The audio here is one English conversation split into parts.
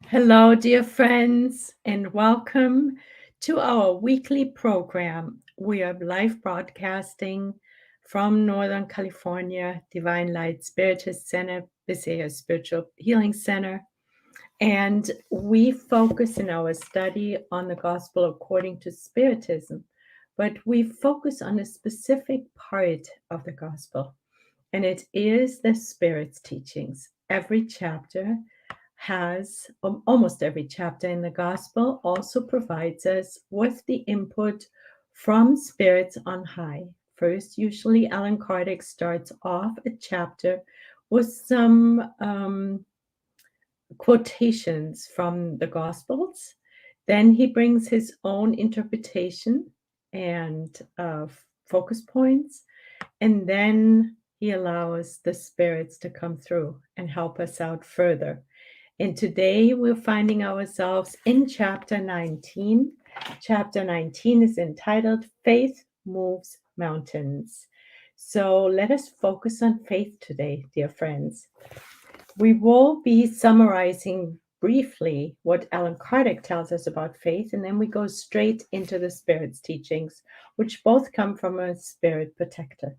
Hello, dear friends, and welcome to our weekly program. We are live broadcasting from Northern California, Divine Light Spiritist Center, Visaya Spiritual Healing Center. And we focus in our study on the Gospel according to Spiritism, but we focus on a specific part of the Gospel, and it is the Spirit's teachings. Every chapter has almost every chapter in the gospel also provides us with the input from spirits on high. First, usually Allan Kardec starts off a chapter with some quotations from the gospels. Then he brings his own interpretation and focus points, and then he allows the spirits to come through and help us out further. And today we're finding ourselves in chapter 19. Chapter 19 is entitled Faith Moves Mountains. So let us focus on faith today, dear friends. We will be summarizing briefly what Allan Kardec tells us about faith, and then we go straight into the Spirit's teachings, which both come from a spirit protector.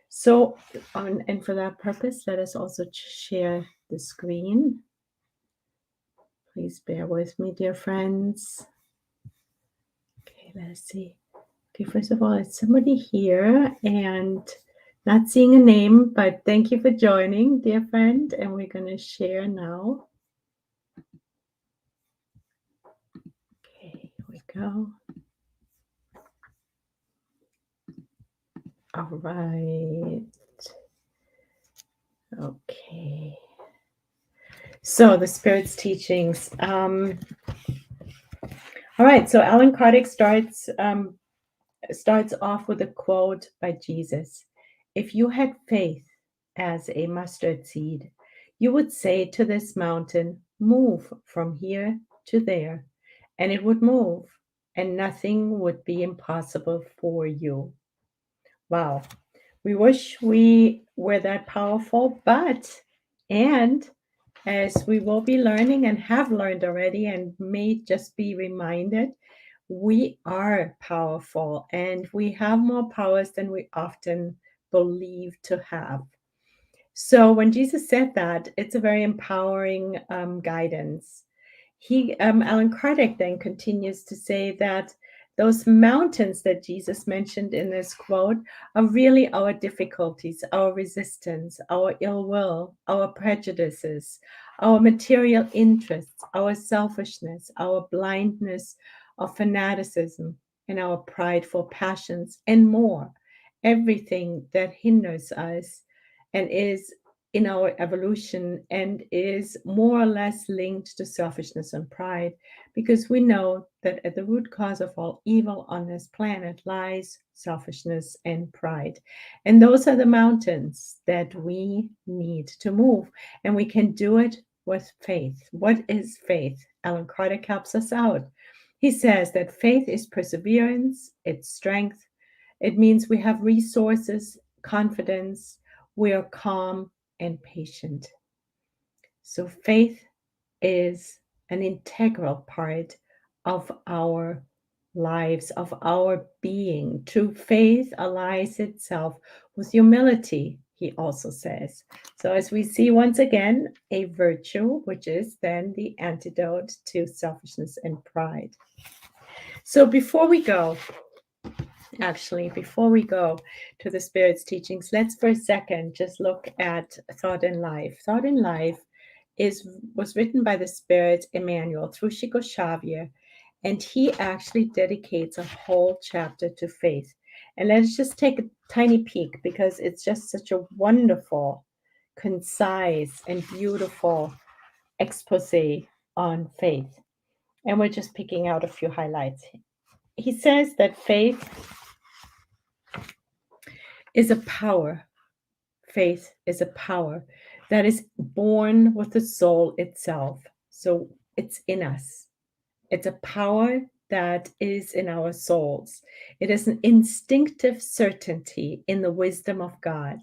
So, and for that purpose, let us also share the screen. Please bear with me, dear friends. Okay, let's see. Okay, first of all, it's somebody here and not seeing a name, but thank you for joining, dear friend. And we're going to share now. Okay, here we go. All right. Okay. So the Spirit's teachings. All right. So Allan Kardec starts off with a quote by Jesus. If you had faith as a mustard seed, you would say to this mountain, move from here to there, and it would move, and nothing would be impossible for you. Wow. We wish we were that powerful, and as we will be learning and have learned already and may just be reminded, we are powerful and we have more powers than we often believe to have. So when Jesus said that, it's a very empowering guidance. Allan Kardec then continues to say that those mountains that Jesus mentioned in this quote are really our difficulties, our resistance, our ill will, our prejudices, our material interests, our selfishness, our blindness of fanaticism, and our prideful passions, and more. Everything that hinders us and is in our evolution and is more or less linked to selfishness and pride, because we know that at the root cause of all evil on this planet lies selfishness and pride. And those are the mountains that we need to move, and we can do it with faith. What is faith? Allan Kardec helps us out. He says that faith is perseverance, it's strength. It means we have resources, confidence, we are calm and patient. So faith is an integral part of our lives, of our being. True faith allies itself with humility, he also says. So as we see once again, a virtue, which is then the antidote to selfishness and pride. So before we go to the Spirit's teachings, let's for a second just look at Thought in Life. Thought in Life was written by the Spirit Emmanuel through Chico Xavier, and he actually dedicates a whole chapter to faith. And let's just take a tiny peek, because it's just such a wonderful, concise, and beautiful expose on faith. And we're just picking out a few highlights. He says that faith is a power. Faith is a power that is born with the soul itself. So it's in us. It's a power that is in our souls. It is an instinctive certainty in the wisdom of God.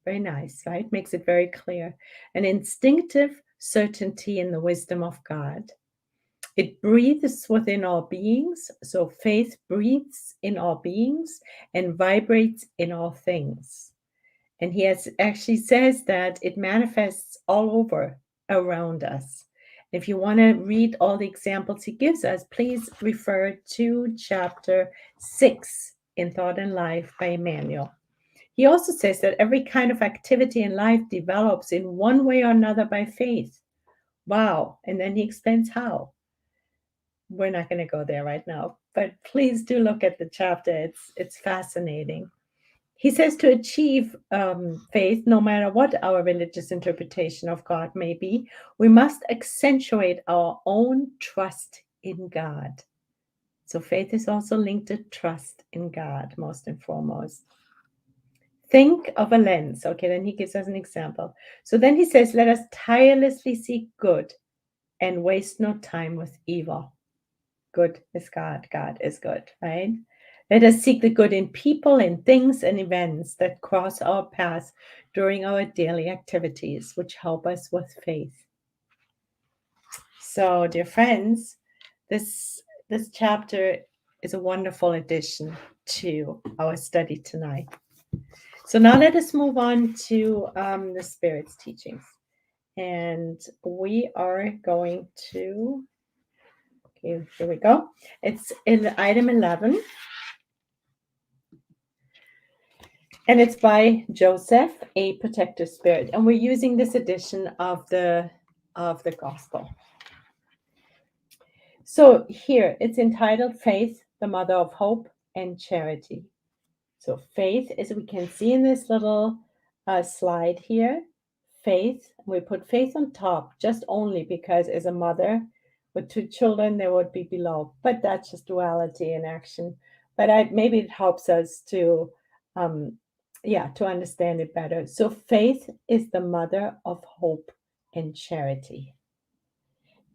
Very nice, right? Makes it very clear. An instinctive certainty in the wisdom of God. It breathes within all beings, so faith breathes in all beings and vibrates in all things. And he actually says that it manifests all over around us. If you want to read all the examples he gives us, please refer to chapter 6 in Thought and Life by Emmanuel. He also says that every kind of activity in life develops in one way or another by faith. Wow. And then he explains how. We're not going to go there right now, but please do look at the chapter. It's fascinating. He says to achieve faith, no matter what our religious interpretation of God may be, we must accentuate our own trust in God. So faith is also linked to trust in God, most and foremost. Think of a lens. Okay, then he gives us an example. So then he says, let us tirelessly seek good and waste no time with evil. Good is God. God is good, right? Let us seek the good in people, in things, and events that cross our paths during our daily activities, which help us with faith. So, dear friends, this chapter is a wonderful addition to our study tonight. So now let us move on to the Spirit's teachings. And we are going to, okay, here we go. It's in item 11. And it's by Joseph, A Protective Spirit. And we're using this edition of the Gospel. So here it's entitled Faith, the Mother of Hope and Charity. So faith, as we can see in this little slide here, faith, we put faith on top just only because as a mother with two children, there would be below. But that's just duality in action. But maybe it helps us to understand it better. So faith is the mother of hope and charity.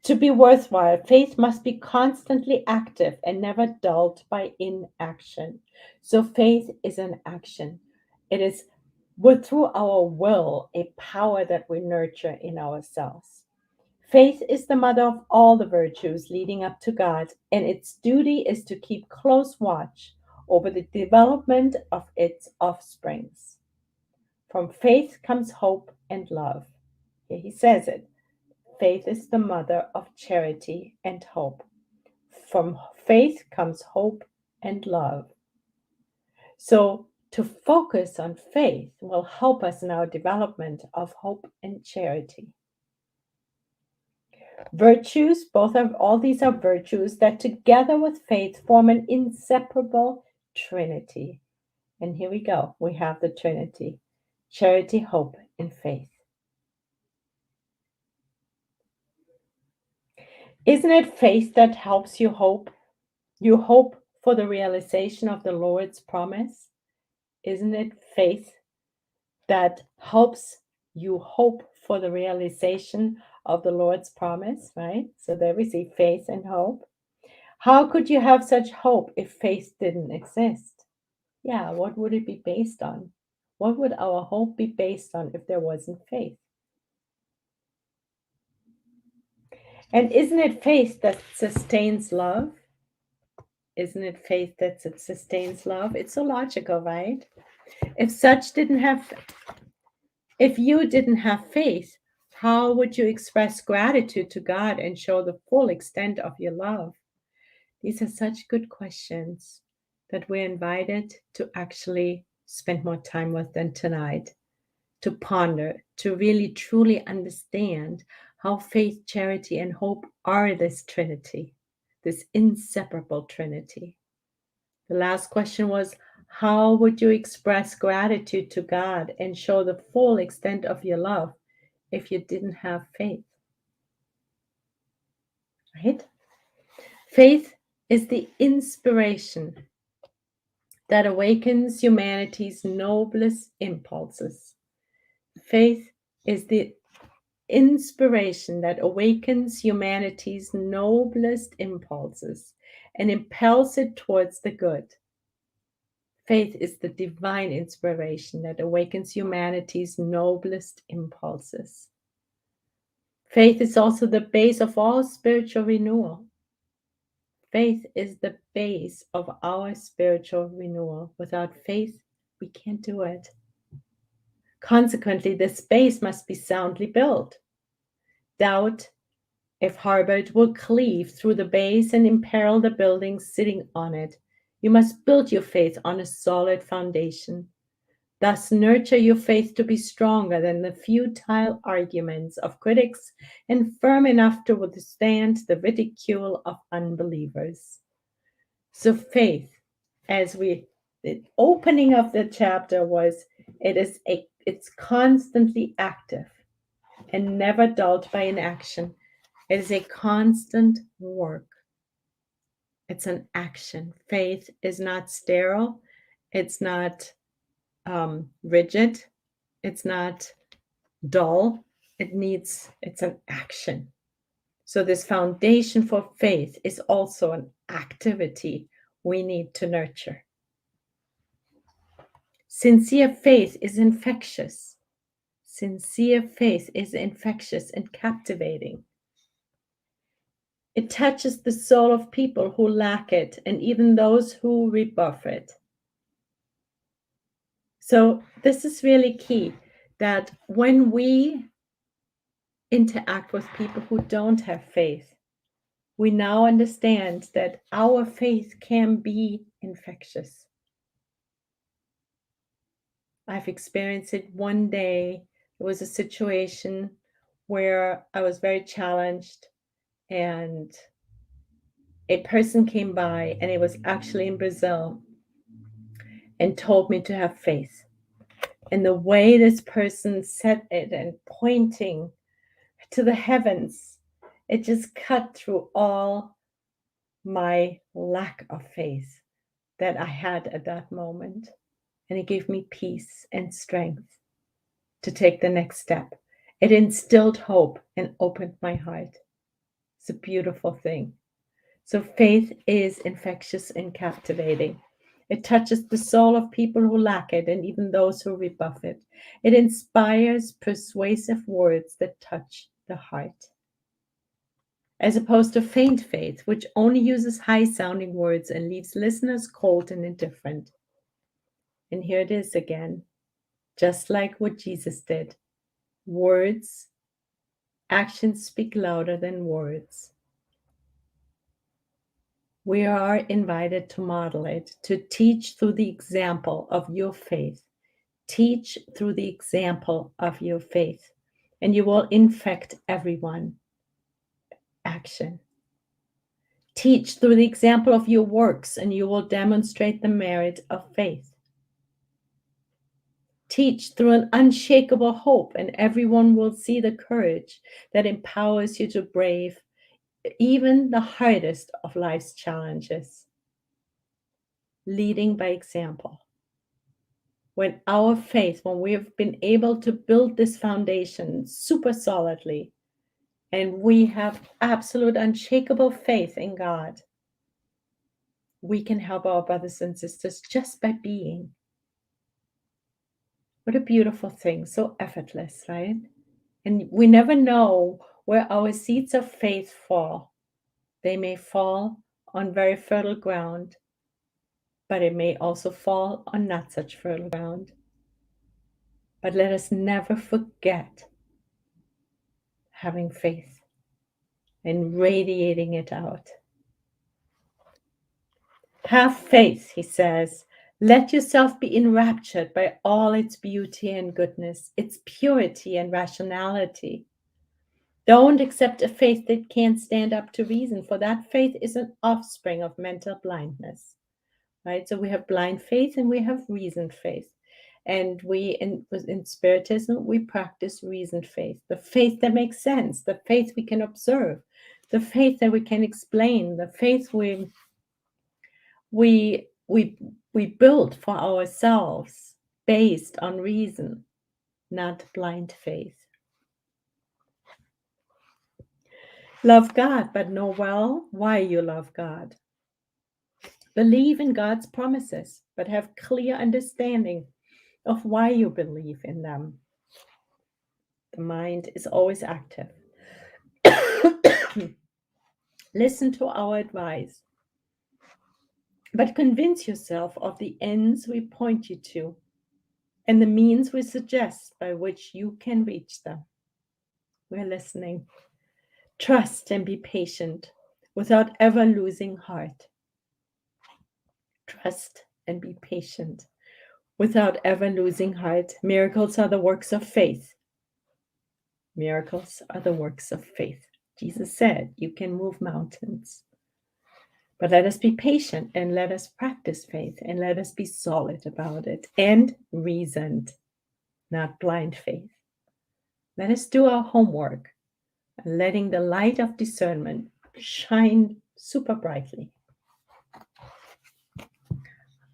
To be worthwhile, faith must be constantly active and never dulled by inaction. So faith is an action. It is through our will, a power that we nurture in ourselves. Faith is the mother of all the virtues leading up to God, and its duty is to keep close watch over the development of its offsprings. From faith comes hope and love. Here he says it. Faith is the mother of charity and hope. From faith comes hope and love. So to focus on faith will help us in our development of hope and charity. Virtues, all these are virtues that together with faith form an inseparable trinity. And here we go. We have the Trinity: charity, hope, and faith. Isn't it faith that helps you hope? You hope for the realization of the Lord's promise. Isn't it faith that helps you hope for the realization of the Lord's promise, right? So there we see faith and hope. How could you have such hope if faith didn't exist? Yeah, what would it be based on? What would our hope be based on if there wasn't faith? And isn't it faith that sustains love? Isn't it faith that sustains love? It's so logical, right? If you didn't have faith, how would you express gratitude to God and show the full extent of your love? These are such good questions that we're invited to actually spend more time with them tonight, to ponder, to really truly understand how faith, charity, and hope are this Trinity, this inseparable Trinity. The last question was, how would you express gratitude to God and show the full extent of your love if you didn't have faith? Right? Faith is the inspiration that awakens humanity's noblest impulses. Faith is the inspiration that awakens humanity's noblest impulses and impels it towards the good. Faith is the divine inspiration that awakens humanity's noblest impulses. Faith is also the base of all spiritual renewal. Faith is the base of our spiritual renewal. Without faith, we can't do it. Consequently, this base must be soundly built. Doubt, if harbored, will cleave through the base and imperil the building sitting on it. You must build your faith on a solid foundation. Thus, nurture your faith to be stronger than the futile arguments of critics and firm enough to withstand the ridicule of unbelievers. So, faith, the opening of the chapter was, it's constantly active and never dulled by inaction. It is a constant work. It's an action. Faith is not sterile. It's not rigid. It's not dull. It's an action. So this foundation for faith is also an activity we need to nurture. Sincere faith is infectious. Sincere faith is infectious and captivating. It touches the soul of people who lack it and even those who rebuff it. So this is really key, that when we interact with people who don't have faith, we now understand that our faith can be infectious. I've experienced it one day. It was a situation where I was very challenged, and a person came by, and it was actually in Brazil, and told me to have faith. And the way this person said it and pointing to the heavens, it just cut through all my lack of faith that I had at that moment. And it gave me peace and strength to take the next step. It instilled hope and opened my heart. It's a beautiful thing. So faith is infectious and captivating. It touches the soul of people who lack it and even those who rebuff it. It inspires persuasive words that touch the heart. As opposed to faint faith, which only uses high-sounding words and leaves listeners cold and indifferent. And here it is again, just like what Jesus did. Words, actions speak louder than words. We are invited to model it, to teach through the example of your faith. Teach through the example of your faith, and you will infect everyone. Action. Teach through the example of your works, and you will demonstrate the merit of faith. Teach through an unshakable hope, and everyone will see the courage that empowers you to brave even the hardest of life's challenges. Leading by example. When we have been able to build this foundation super solidly, and we have absolute unshakable faith in God, we can help our brothers and sisters just by being. What a beautiful thing, so effortless, right? And we never know where our seeds of faith fall. They may fall on very fertile ground, but it may also fall on not such fertile ground. But let us never forget having faith and radiating it out. Have faith, he says. Let yourself be enraptured by all its beauty and goodness, its purity and rationality. Don't accept a faith that can't stand up to reason, for that faith is an offspring of mental blindness. Right? So we have blind faith and we have reasoned faith. And in Spiritism, we practice reasoned faith, the faith that makes sense, the faith we can observe, the faith that we can explain, the faith we build for ourselves based on reason, not blind faith. Love God, but know well why you love God. Believe in God's promises, but have clear understanding of why you believe in them. The mind is always active. Listen to our advice, but convince yourself of the ends we point you to and the means we suggest by which you can reach them. We're listening. Trust and be patient without ever losing heart. Trust and be patient without ever losing heart. Miracles are the works of faith. Miracles are the works of faith. Jesus said, you can move mountains. But let us be patient and let us practice faith and let us be solid about it and reasoned, not blind faith. Let us do our homework, letting the light of discernment shine super brightly.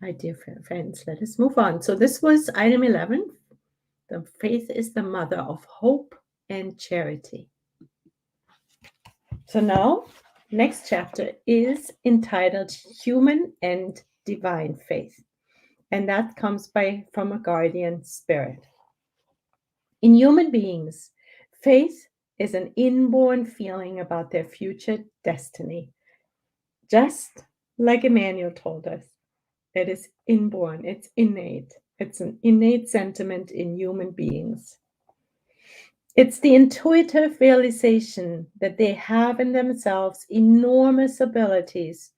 My dear friends, let us move on. So this was item 11. The faith is the mother of hope and charity. So now, next chapter is entitled Human and Divine Faith. And that comes from a guardian spirit. In human beings, faith is an inborn feeling about their future destiny. Just like Emmanuel told us, it is inborn, it's innate. It's an innate sentiment in human beings. It's the intuitive realization that they have in themselves enormous abilities,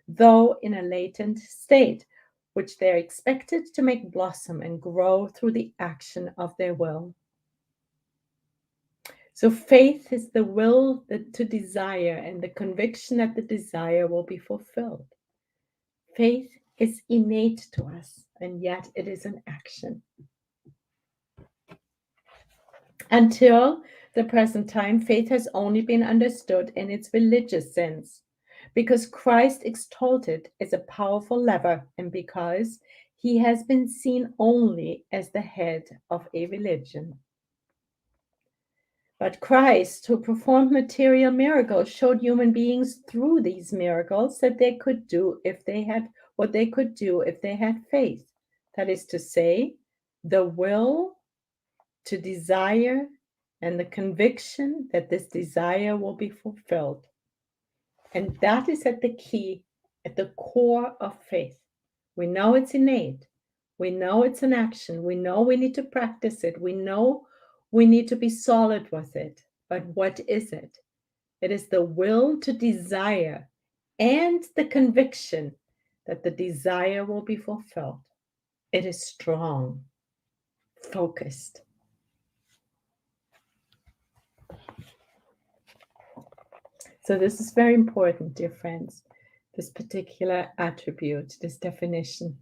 though in a latent state, which they're expected to make blossom and grow through the action of their will. So faith is the will to desire and the conviction that the desire will be fulfilled. Faith is innate to us, and yet it is an action. Until the present time, faith has only been understood in its religious sense, because Christ extolled it as a powerful lever and because he has been seen only as the head of a religion. But Christ, who performed material miracles, showed human beings through these miracles that they could do if they had what they could do if they had faith. That is to say, the will to desire and the conviction that this desire will be fulfilled. And that is at the core of faith. We know it's innate. We know it's an action. We know we need to practice it. We know we need to be solid with it. But what is it? It is the will to desire and the conviction that the desire will be fulfilled. It is strong, focused. So this is very important, dear friends, this particular attribute, this definition,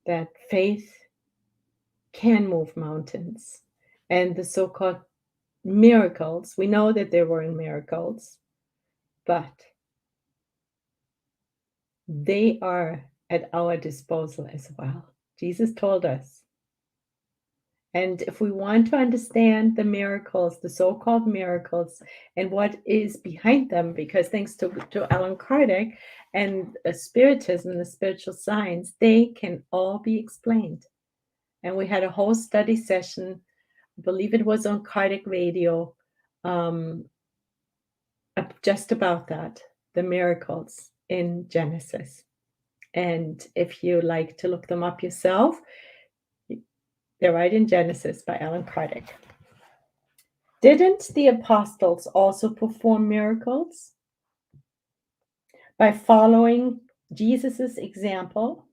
that faith can move mountains. And the so-called miracles, we know that there were miracles, but they are at our disposal as well. Jesus told us. And if we want to understand the miracles, the so-called miracles, and what is behind them, because thanks to Allan Kardec and Spiritism, the spiritual science, they can all be explained. And we had a whole study session, I believe it was on Kardec Radio, just about that, the miracles in Genesis. And if you like to look them up yourself, they're right in Genesis by Allan Kardec. Didn't the apostles also perform miracles by following Jesus's example?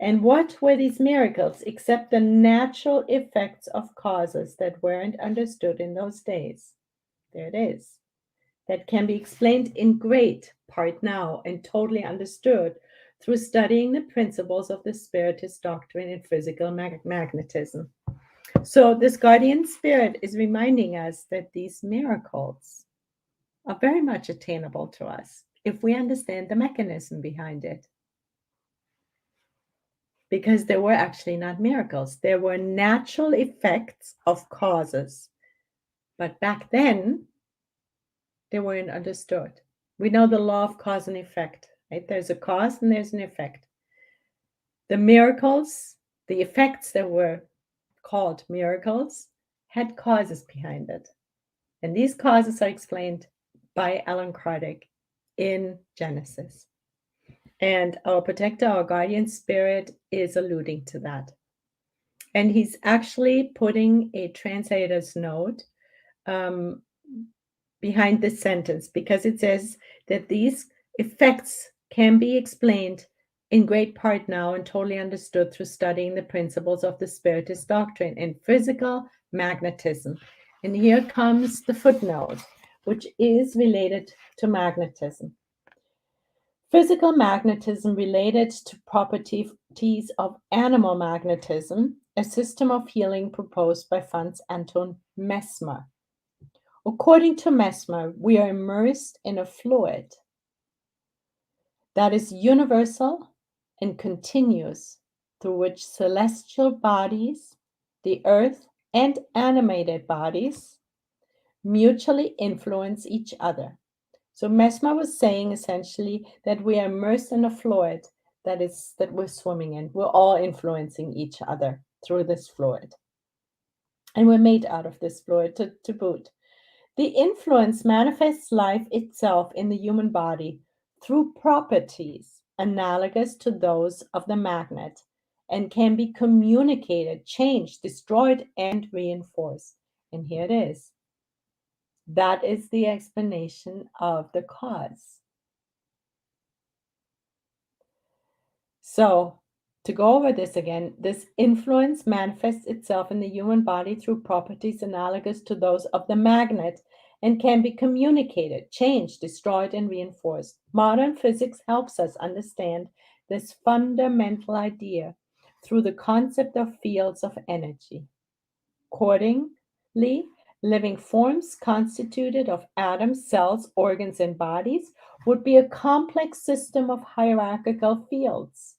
And what were these miracles except the natural effects of causes that weren't understood in those days? There it is. That can be explained in great part now and totally understood through studying the principles of the Spiritist doctrine in physical magnetism. So this guardian spirit is reminding us that these miracles are very much attainable to us if we understand the mechanism behind it. Because there were actually not miracles. There were natural effects of causes. But back then, they weren't understood. We know the law of cause and effect, right? There's a cause and there's an effect. The miracles, the effects that were called miracles, had causes behind it. And these causes are explained by Allan Kardec in Genesis. And our protector, our guardian spirit, is alluding to that. And he's actually putting a translator's note behind this sentence, because it says that these effects can be explained in great part now and totally understood through studying the principles of the Spiritist doctrine in physical magnetism. And here comes the footnote, which is related to magnetism. Physical magnetism related to properties of animal magnetism, a system of healing proposed by Franz Anton Mesmer. According to Mesmer, we are immersed in a fluid that is universal and continuous, through which celestial bodies, the earth, and animated bodies mutually influence each other. So Mesmer was saying essentially that we are immersed in a fluid that we're swimming in. We're all influencing each other through this fluid. And we're made out of this fluid to boot. The influence manifests life itself in the human body through properties analogous to those of the magnet, and can be communicated, changed, destroyed, and reinforced. And here it is. That is the explanation of the cause. So, to go over this again, this influence manifests itself in the human body through properties analogous to those of the magnet, and can be communicated, changed, destroyed, and reinforced. Modern physics helps us understand this fundamental idea through the concept of fields of energy. Accordingly, living forms constituted of atoms, cells, organs, and bodies would be a complex system of hierarchical fields.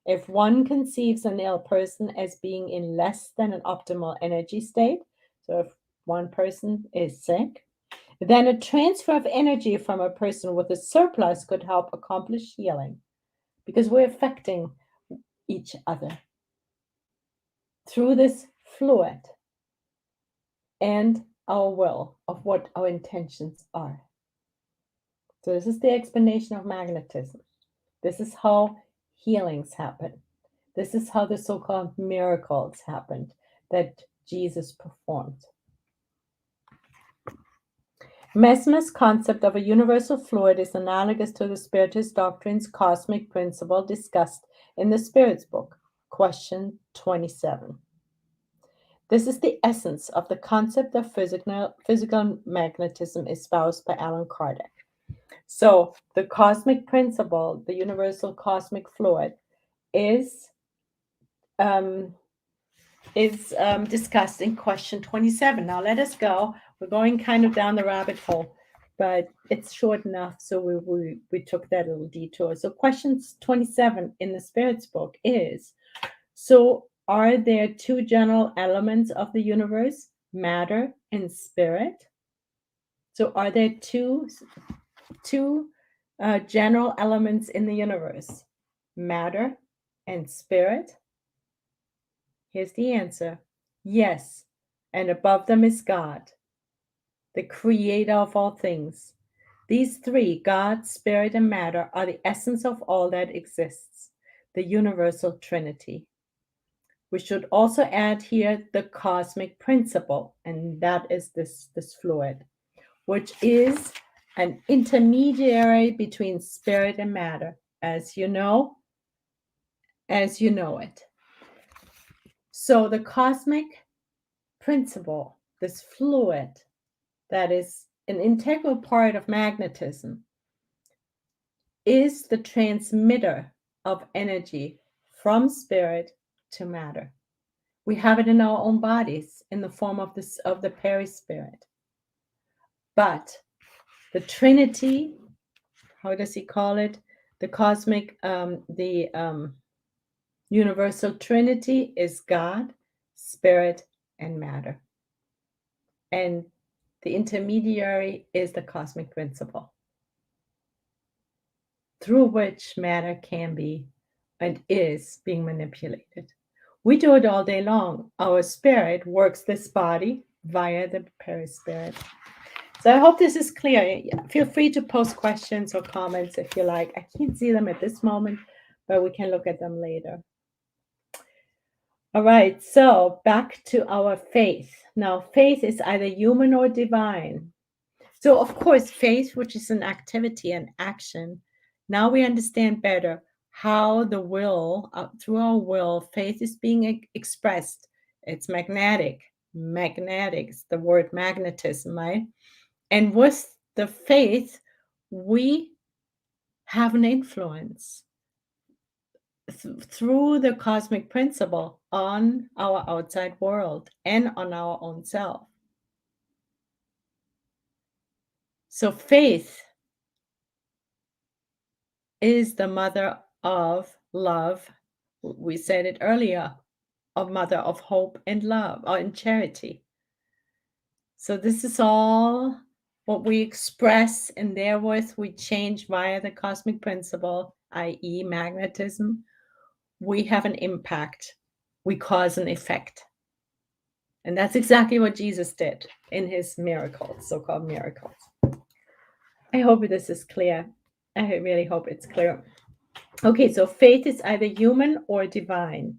If one conceives an ill person as being in less than an optimal energy state, so if one person is sick, then a transfer of energy from a person with a surplus could help accomplish healing, because we're affecting each other through this fluid and our will of what our intentions are. So this is the explanation of magnetism. This is how healings happen. This is how the so-called miracles happened that Jesus performed. Mesmer's concept of a universal fluid is analogous to the Spiritist doctrine's cosmic principle discussed in the Spirit's book, question 27. This is the essence of the concept of physical magnetism espoused by Allan Kardec. So the cosmic principle, the universal cosmic fluid, is discussed in question 27. Now let us go. We're going kind of down the rabbit hole, but it's short enough, so we took that little detour. So question 27 in the Spirit's book is, so are there two general elements of the universe, matter and spirit? So are there two general elements in the universe, matter and spirit? Here's the answer. Yes, and above them is God, the creator of all things. These three, God, spirit, and matter, are the essence of all that exists, the universal Trinity. We should also add here the cosmic principle, and that is this fluid, which is an intermediary between spirit and matter, as you know it. So the cosmic principle, this fluid that is an integral part of magnetism, is the transmitter of energy from spirit to matter. We have it in our own bodies in the form of the perispirit. But the Trinity, how does he call it? The cosmic, universal Trinity is God, spirit, and matter. And the intermediary is the cosmic principle, through which matter can be and is being manipulated. We do it all day long. Our spirit works this body via the perispirit. So I hope this is clear. Feel free to post questions or comments if you like. I can't see them at this moment, but we can look at them later. All right, so back to our faith. Now, faith is either human or divine. So, of course, faith, which is an activity and action, now we understand better how the will, through our will, faith is being expressed. It's magnetic. Magnetics, the word magnetism, right? And with the faith, we have an influence through the cosmic principle on our outside world and on our own self. So faith is the mother of love. We said it earlier, of mother of hope and love, or in charity. So this is all what we express, and therewith we change via the cosmic principle, i.e. magnetism. We have an impact. We cause an effect. And that's exactly what Jesus did in his miracles, so-called miracles. I hope this is clear. I really hope it's clear. Okay, so faith is either human or divine.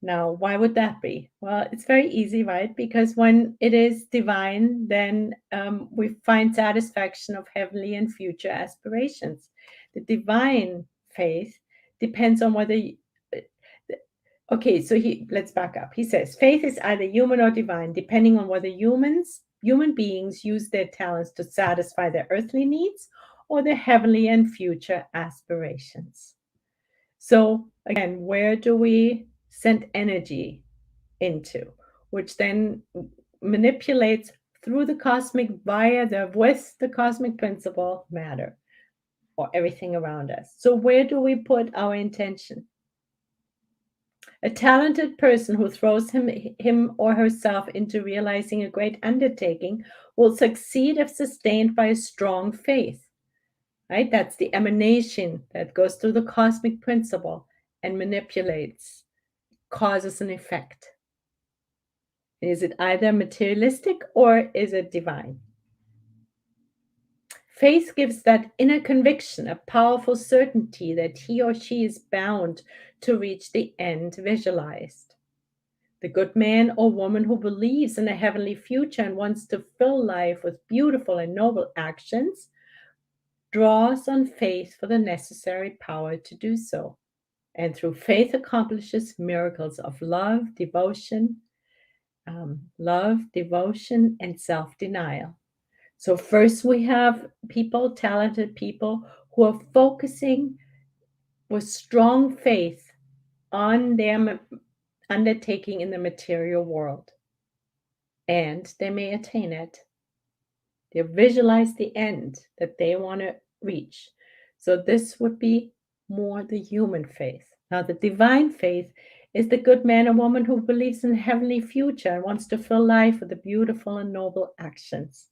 Now, why would that be? Well, it's very easy, right? Because when it is divine, then we find satisfaction of heavenly and future aspirations. The divine faith depends on whether okay, so let's back up. He says, faith is either human or divine, depending on whether human beings use their talents to satisfy their earthly needs or their heavenly and future aspirations. So again, where do we send energy into, which then manipulates through the cosmic with the cosmic principle matter or everything around us. So where do we put our intention? A talented person who throws him or herself into realizing a great undertaking will succeed if sustained by a strong faith. Right? That's the emanation that goes through the cosmic principle and manipulates, causes an effect. Is it either materialistic or is it divine? Faith gives that inner conviction, a powerful certainty that he or she is bound to reach the end visualized. The good man or woman who believes in a heavenly future and wants to fill life with beautiful and noble actions draws on faith for the necessary power to do so, and through faith accomplishes miracles of love, devotion, and self-denial. So first we have talented people who are focusing with strong faith on their undertaking in the material world. And they may attain it. They visualize the end that they want to reach. So this would be more the human faith. Now, the divine faith is the good man or woman who believes in a heavenly future and wants to fill life with the beautiful and noble actions,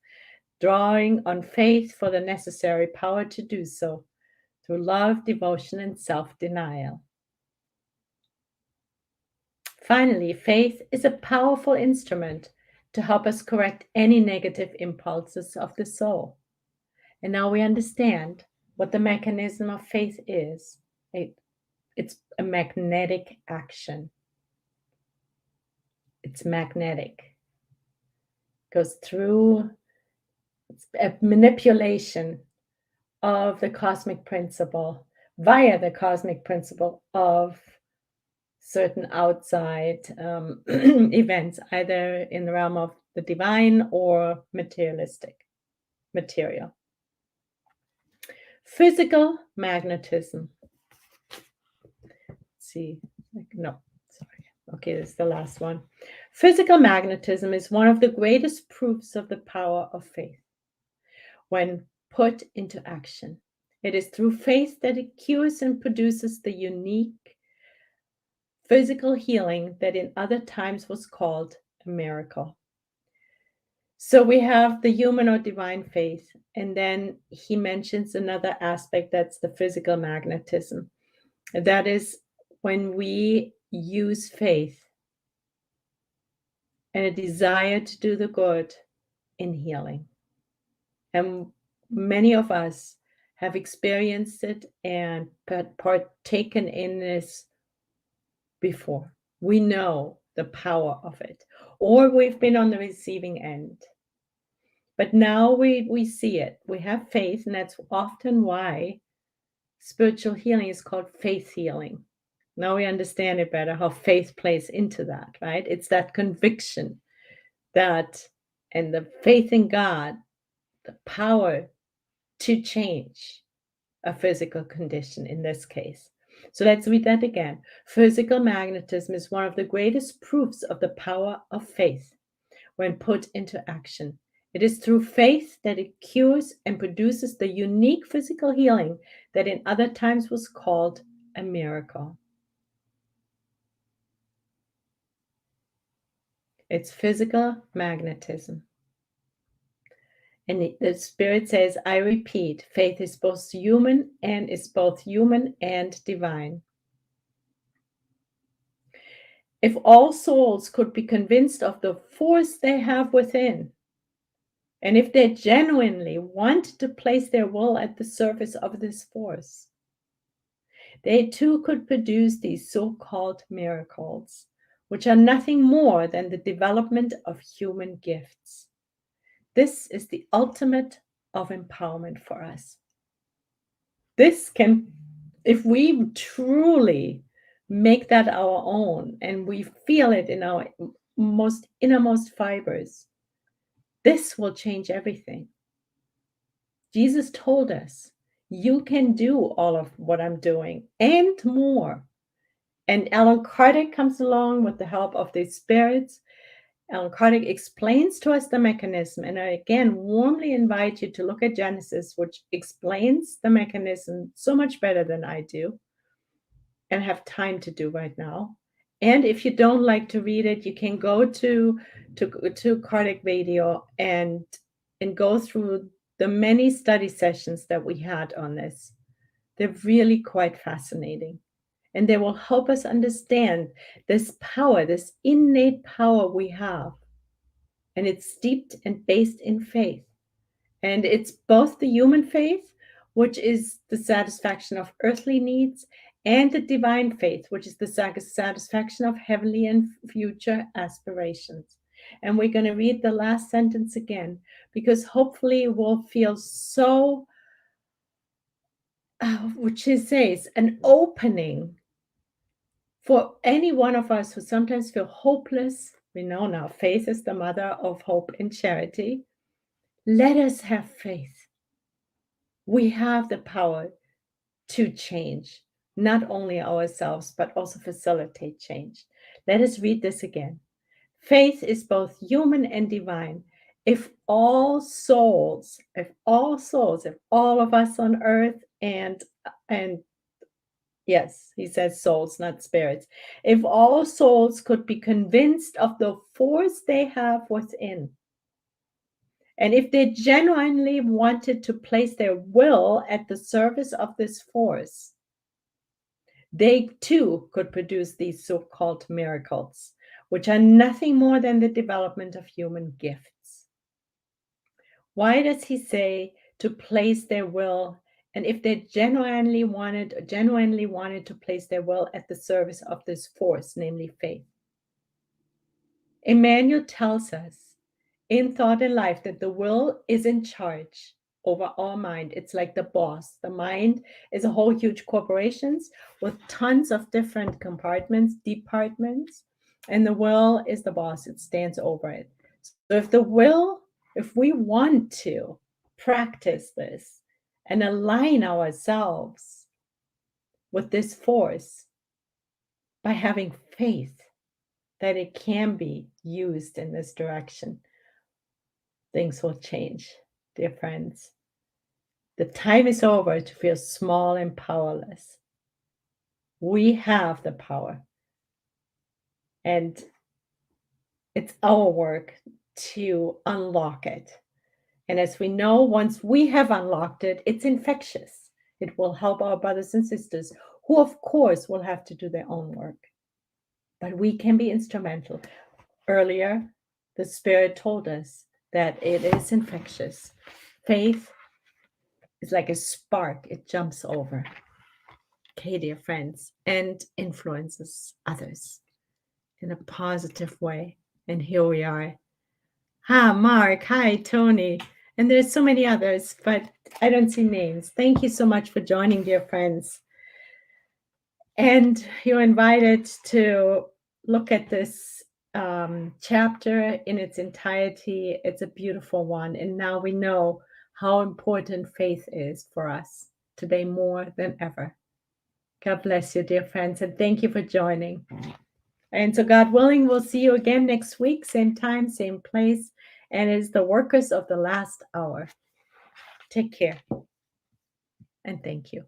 drawing on faith for the necessary power to do so through love, devotion, and self-denial. Finally, faith is a powerful instrument to help us correct any negative impulses of the soul. And now we understand what the mechanism of faith is. It's a magnetic action. It's magnetic. It goes through a manipulation of the cosmic principle via the cosmic principle of certain outside events, either in the realm of the divine or material. Physical magnetism. Let's see. No, sorry. Okay, this is the last one. Physical magnetism is one of the greatest proofs of the power of faith when put into action. It is through faith that it cures and produces the unique physical healing that in other times was called a miracle. So we have the human or divine faith, and then he mentions another aspect, that's the physical magnetism. That is when we use faith and a desire to do the good in healing. And many of us have experienced it and partaken in this before. We know the power of it, or we've been on the receiving end. But now we see it. We have faith, and that's often why spiritual healing is called faith healing. Now we understand it better, how faith plays into that, right? It's that conviction that, and the faith in God, the power to change a physical condition in this case. So let's read that again. Physical magnetism is one of the greatest proofs of the power of faith when put into action. It is through faith that it cures and produces the unique physical healing that in other times was called a miracle. It's physical magnetism. And the Spirit says, I repeat, faith is both human and divine. If all souls could be convinced of the force they have within, and if they genuinely want to place their will at the service of this force, they too could produce these so-called miracles, which are nothing more than the development of human gifts. This is the ultimate of empowerment for us. This can, if we truly make that our own and we feel it in our most innermost fibers, this will change everything. Jesus told us, you can do all of what I'm doing and more. And Allan Kardec comes along with the help of the spirits. Allan Kardec explains to us the mechanism. And I again warmly invite you to look at Genesis, which explains the mechanism so much better than I do and have time to do right now. And if you don't like to read it, you can go to Kardec video and go through the many study sessions that we had on this. They're really quite fascinating. And they will help us understand this power, this innate power we have. And it's steeped and based in faith. And it's both the human faith, which is the satisfaction of earthly needs, and the divine faith, which is the satisfaction of heavenly and future aspirations. And we're going to read the last sentence again, because hopefully we'll feel so, which it says, an opening for any one of us who sometimes feel hopeless. We know now faith is the mother of hope and charity. Let us have faith. We have the power to change, not only ourselves, but also facilitate change. Let us read this again. Faith is both human and divine. If all souls, if all of us on earth and yes, he says souls, not spirits. If all souls could be convinced of the force they have within, and if they genuinely wanted to place their will at the service of this force, they too could produce these so-called miracles, which are nothing more than the development of human gifts. Why does he say to place their will? And if they genuinely wanted to place their will at the service of this force, namely faith. Emmanuel tells us in Thought and Life that the will is in charge over our mind. It's like the boss. The mind is a whole huge corporations with tons of different compartments, departments, and the will is the boss. It stands over it. So if we want to practice this, and align ourselves with this force by having faith that it can be used in this direction, things will change, dear friends. The time is over to feel small and powerless. We have the power. And it's our work to unlock it. And as we know, once we have unlocked it, it's infectious. It will help our brothers and sisters, who of course will have to do their own work. But we can be instrumental. Earlier, The Spirit told us that it is infectious. Faith is like a spark, it jumps over. Okay, dear friends, and influences others in a positive way. And here we are. Hi, Mark. Hi, Tony. And there's so many others, but I don't see names. Thank you so much for joining, dear friends. And you're invited to look at this chapter in its entirety. It's a beautiful one. And now we know how important faith is for us today more than ever. God bless you, dear friends, and thank you for joining. And so, God willing, we'll see you again next week, same time, same place. And it's the workers of the last hour. Take care. And thank you.